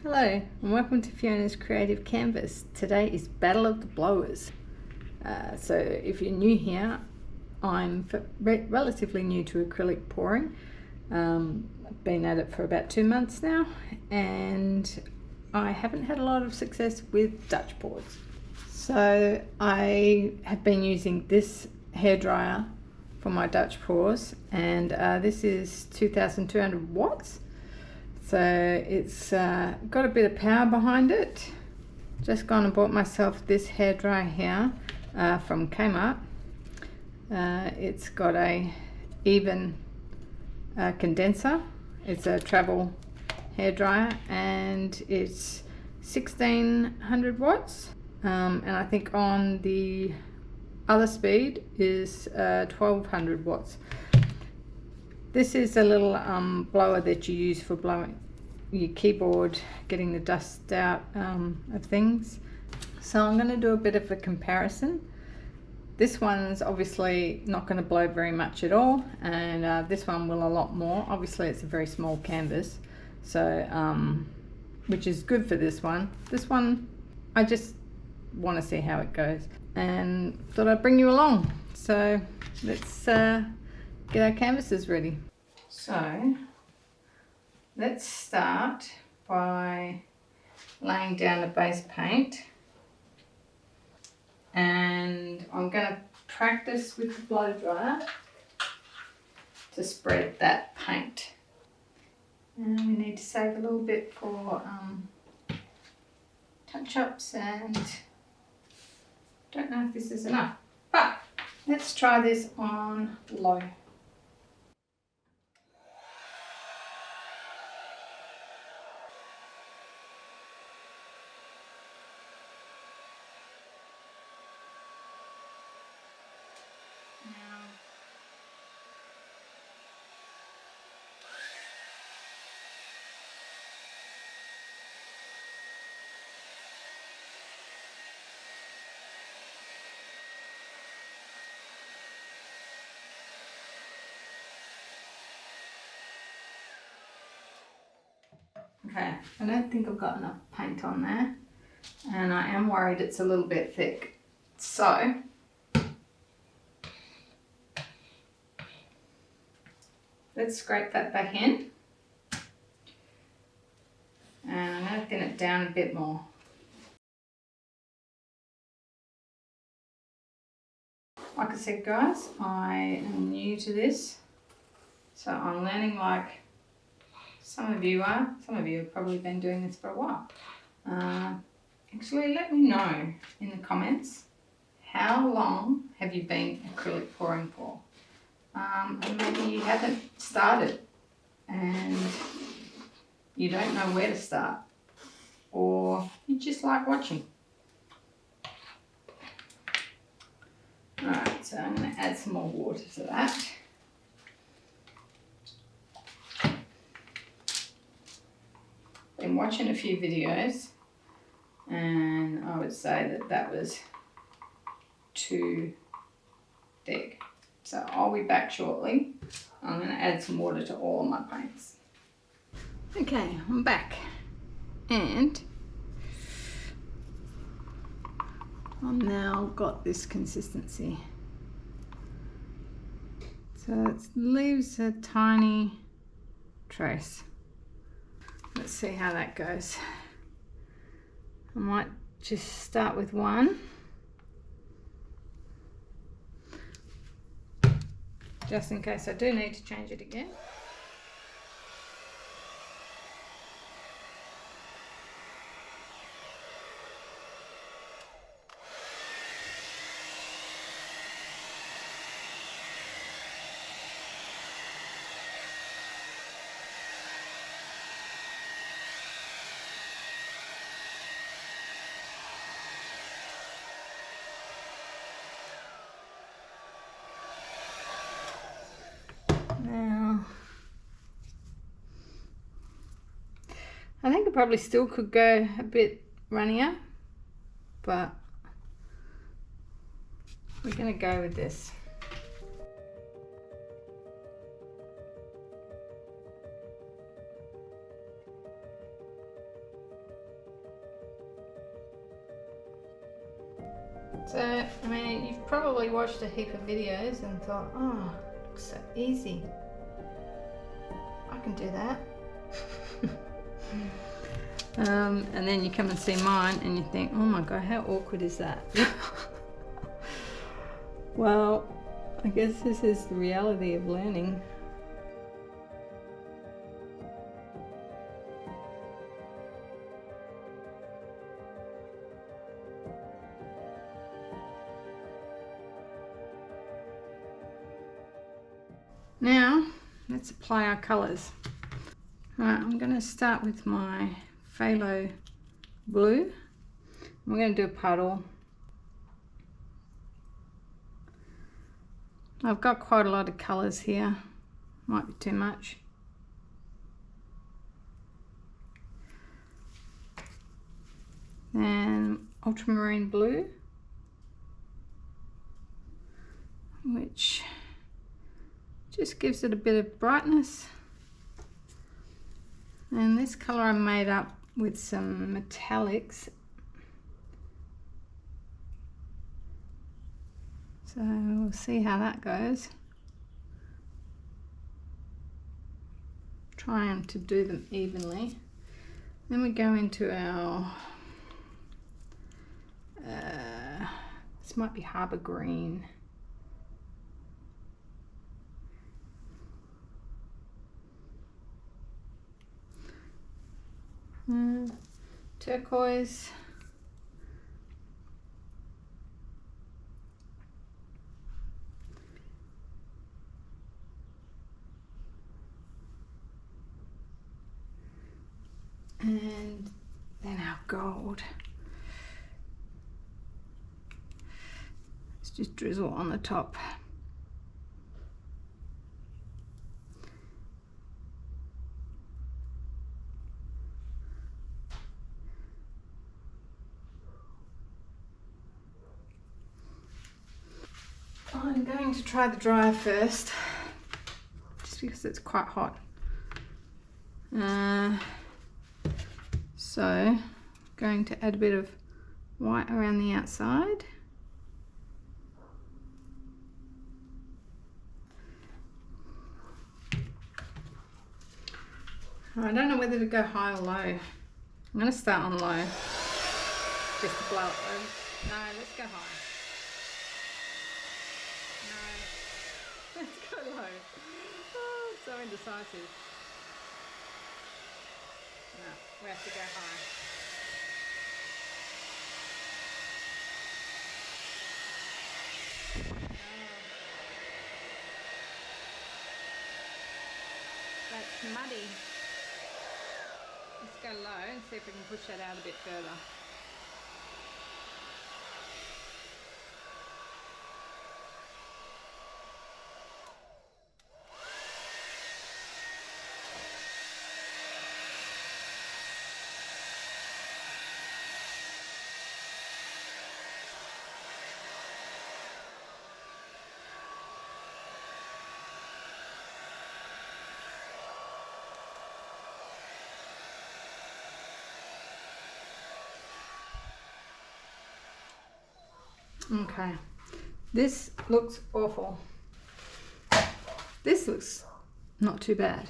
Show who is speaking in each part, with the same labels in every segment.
Speaker 1: Hello and welcome to Fiona's Creative Canvas. Today is Battle of the Blowers. So if you're new here, I'm relatively new to acrylic pouring. I've been at it for about 2 months now and I haven't had a lot of success with Dutch pours. So I have been using this hairdryer for my Dutch pours, and this is 2200 watts. So it's got a bit of power behind it. Just gone and bought myself this hairdryer here from Kmart. It's got a even condenser. It's a travel hairdryer and it's 1600 watts. And I think on the other speed is 1200 watts. This is a little blower that you use for blowing your keyboard, getting the dust out of things. So I'm going to do a bit of a comparison. This one's obviously not going to blow very much at all, and this one will a lot more. Obviously it's a very small canvas, so which is good for this one. This one I just want to see how it goes and thought I'd bring you along. So let's get our canvases ready. So let's start by laying down a base paint, and I'm going to practice with the blow dryer to spread that paint. And we need to save a little bit for touch-ups, and don't know if this is enough, but let's try this on low. Okay, I don't think I've got enough paint on there, and I am worried it's a little bit thick. So let's scrape that back in, and I'm going to thin it down a bit more. Like I said, guys, I am new to this, so I'm learning like some of you are. Some of you have probably been doing this for a while. Actually, let me know in the comments, how long have you been acrylic pouring for? And maybe you haven't started and you don't know where to start, or you just like watching. Alright, so I'm going to add some more water to that. Been watching a few videos and I would say that that was too thick. So I'll be back shortly. I'm going to add some water to all of my paints. Okay, I'm back and I've now got this consistency. So it leaves a tiny trace. Let's see how that goes. I might just start with one, just in case I do need to change it again. Now, I think I probably still could go a bit runnier, but we're going to go with this. So, I mean, you've probably watched a heap of videos and thought, oh, it looks so easy. I can do that. And then you come and see mine and you think, oh my God, how awkward is that? Well, I guess this is the reality of learning. Now, let's apply our colours. Right, I'm going to start with my phthalo blue. I'm going to do a puddle. I've got quite a lot of colours here, might be too much. And ultramarine blue, which just gives it a bit of brightness. And this colour I made up with some metallics. So we'll see how that goes. Trying to do them evenly. Then we go into our, this might be Harbour Green. Turquoise. And then our gold. Let's just drizzle on the top. I'm going to try the dryer first, just because it's quite hot. So, going to add a bit of white around the outside. I don't know whether to go high or low. I'm going to start on low, just to blow it over. No, let's go high. No, let's go low. Oh, so indecisive. No, we have to go high. That's muddy. Let's go low and see if we can push that out a bit further. Okay, this looks awful. This looks not too bad.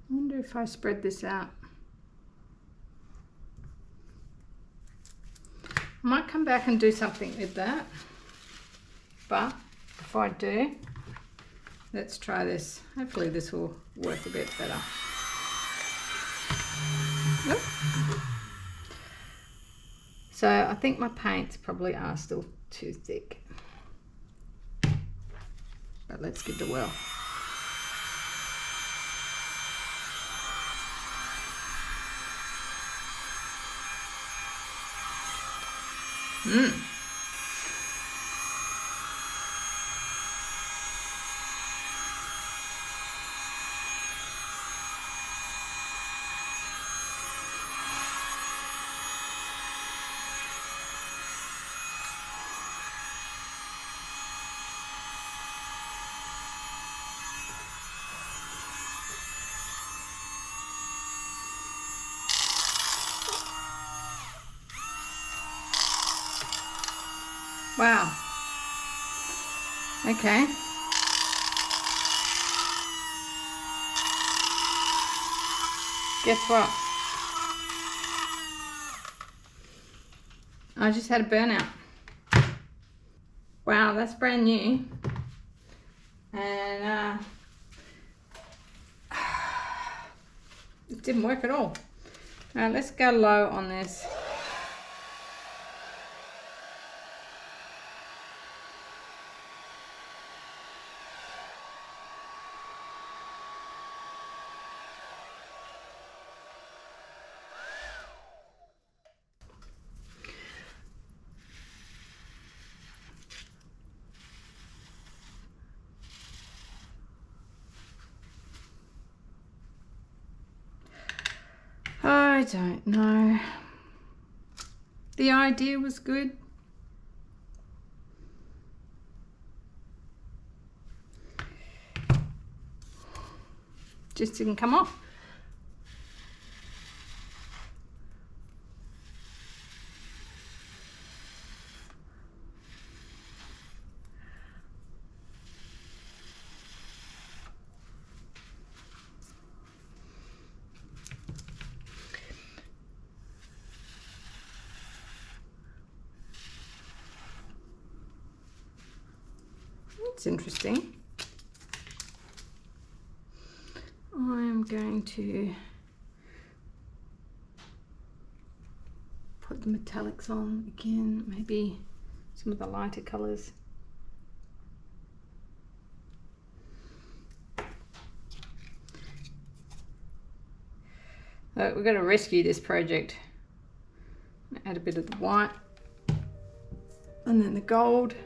Speaker 1: I wonder if I spread this out. I might come back and do something with that. But before I do, let's try this. Hopefully this will work a bit better. Nope. So I think my paints probably are still too thick. But let's give it a whirl. Wow. Okay. Guess what? I just had a burnout. Wow, that's brand new. And it didn't work at all. Let's go low on this. I don't know. The idea was good. Just didn't come off. It's interesting. I'm going to put the metallics on again, maybe some of the lighter colors. We're going to rescue this project. Add a bit of the white and then the gold.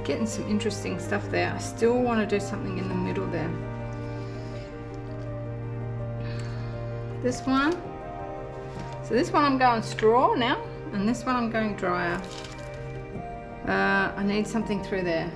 Speaker 1: Getting some interesting stuff there. I still want to do something in the middle there. This one. So this one I'm going straw now, and this one I'm going drier. I need something through there.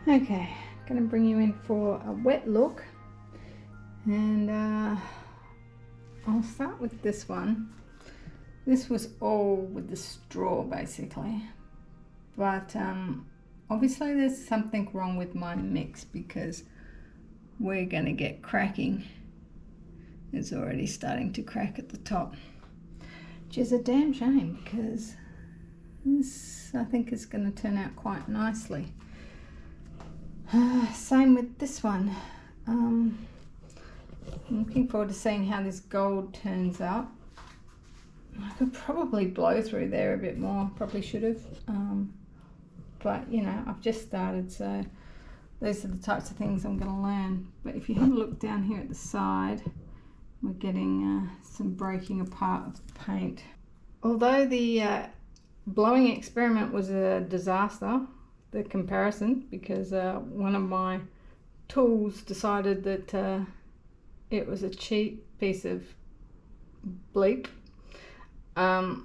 Speaker 1: Okay, going to bring you in for a wet look, and I'll start with this one. This was all with the straw basically, but obviously there's something wrong with my mix because we're going to get cracking. It's already starting to crack at the top, which is a damn shame because this I think is going to turn out quite nicely. Same with this one. I'm looking forward to seeing how this gold turns up. I could probably blow through there a bit more, probably should have, but you know, I've just started, so these are the types of things I'm going to learn. But if you have a look down here at the side, we're getting some breaking apart of the paint. Although the blowing experiment was a disaster, the comparison, because one of my tools decided that it was a cheap piece of bleep. I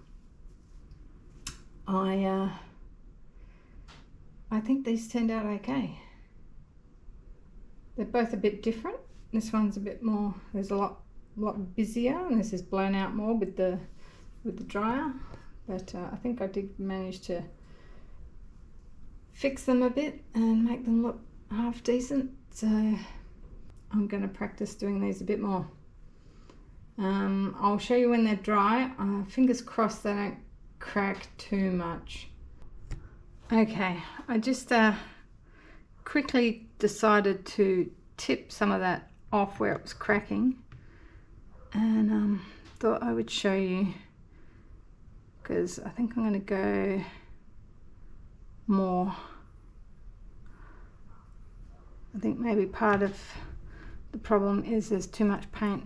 Speaker 1: think these turned out okay. They're both a bit different. This one's a bit more, there's a lot busier, and this is blown out more with the dryer, but I think I did manage to fix them a bit and make them look half decent, so I'm going to practice doing these a bit more. I'll show you when they're dry. Fingers crossed they don't crack too much. Okay, I just quickly decided to tip some of that off where it was cracking, and thought I would show you, because I think I'm going to go more. I think maybe part of the problem is there's too much paint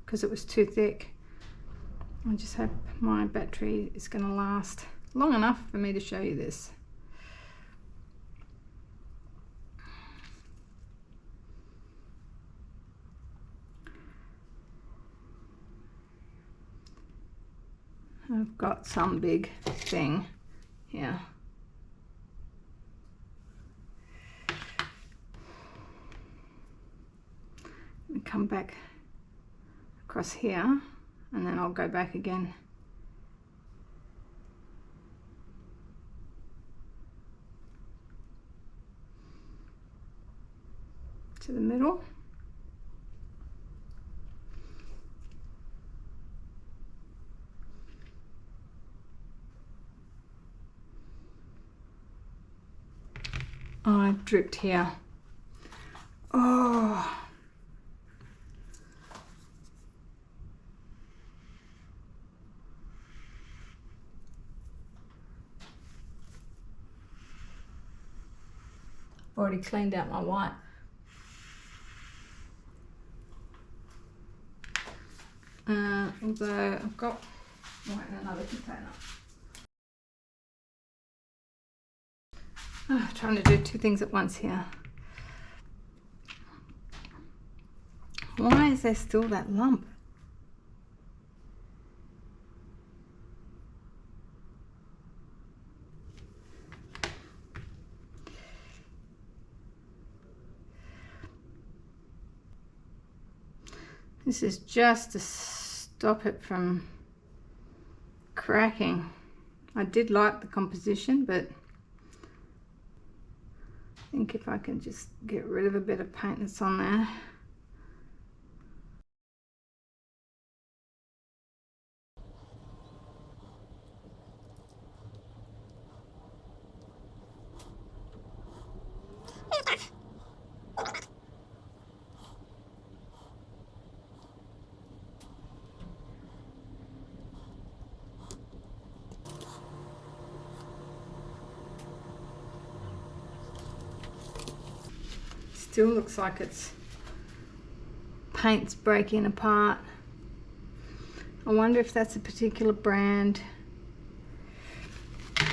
Speaker 1: because it was too thick. I just hope my battery is going to last long enough for me to show you this. I've got some big thing here. Come back across here, and then I'll go back again. To the middle. Oh, I've dripped here. Oh. Already cleaned out my white. Although I've got white in another container. Trying to do two things at once here. Why is there still that lump? This is just to stop it from cracking. I did like the composition, but I think if I can just get rid of a bit of paint that's on there. Still looks like it's paint's breaking apart. I wonder if that's a particular brand.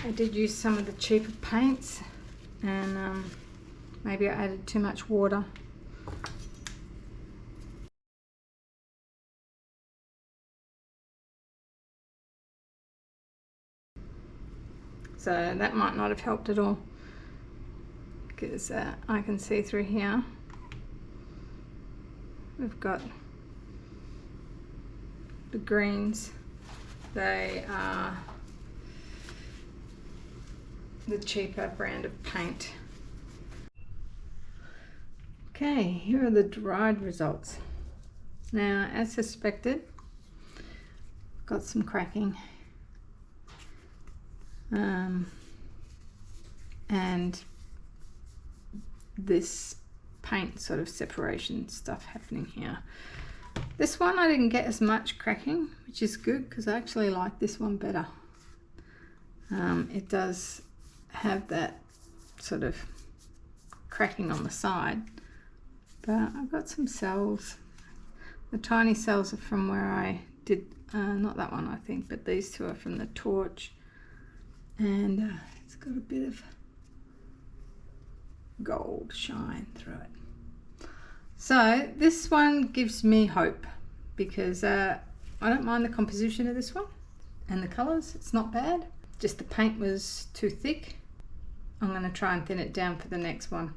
Speaker 1: I did use some of the cheaper paints, and maybe I added too much water. So that might not have helped at all. because I can see through here. We've got the greens. They are the cheaper brand of paint. Okay, here are the dried results. Now, as suspected, got some cracking. And this paint sort of separation stuff happening here. This one I didn't get as much cracking, which is good because I actually like this one better. It does have that sort of cracking on the side, but I've got some cells. The tiny cells are from where I did, not that one I think, but these two are from the torch, and it's got a bit of gold shine through it. So this one gives me hope because I don't mind the composition of this one and the colours, it's not bad. Just the paint was too thick. I'm going to try and thin it down for the next one.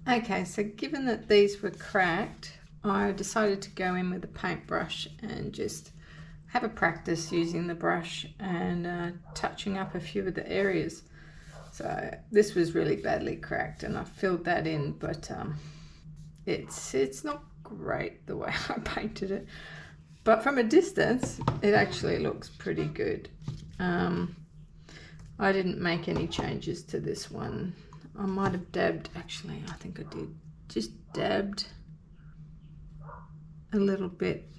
Speaker 1: Okay, so given that these were cracked, I decided to go in with a paintbrush and just have a practice using the brush and touching up a few of the areas. So this was really badly cracked and I filled that in, but it's not great the way I painted it. But from a distance, it actually looks pretty good. I didn't make any changes to this one. I might have dabbed, actually, I think I did. Just dabbed a little bit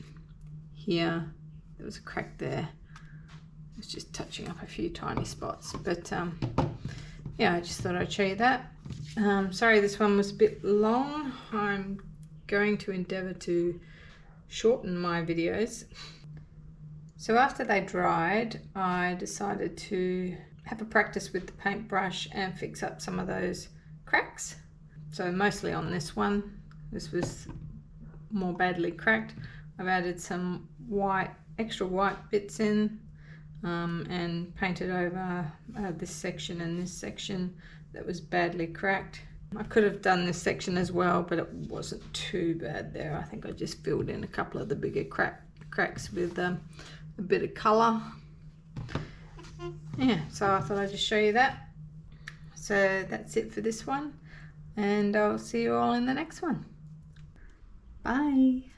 Speaker 1: here. There was a crack there. I was just touching up a few tiny spots. But yeah, I just thought I'd show you that. Sorry, this one was a bit long. I'm going to endeavour to shorten my videos. So after they dried, I decided to have a practice with the paintbrush and fix up some of those cracks. So mostly on this one, this was more badly cracked. I've added some white, extra white bits in and painted over this section and this section that was badly cracked. I could have done this section as well, but it wasn't too bad there. I think I just filled in a couple of the bigger cracks with a bit of colour. Yeah, so I thought I'd just show you that. So that's it for this one, and I'll see you all in the next one. Bye.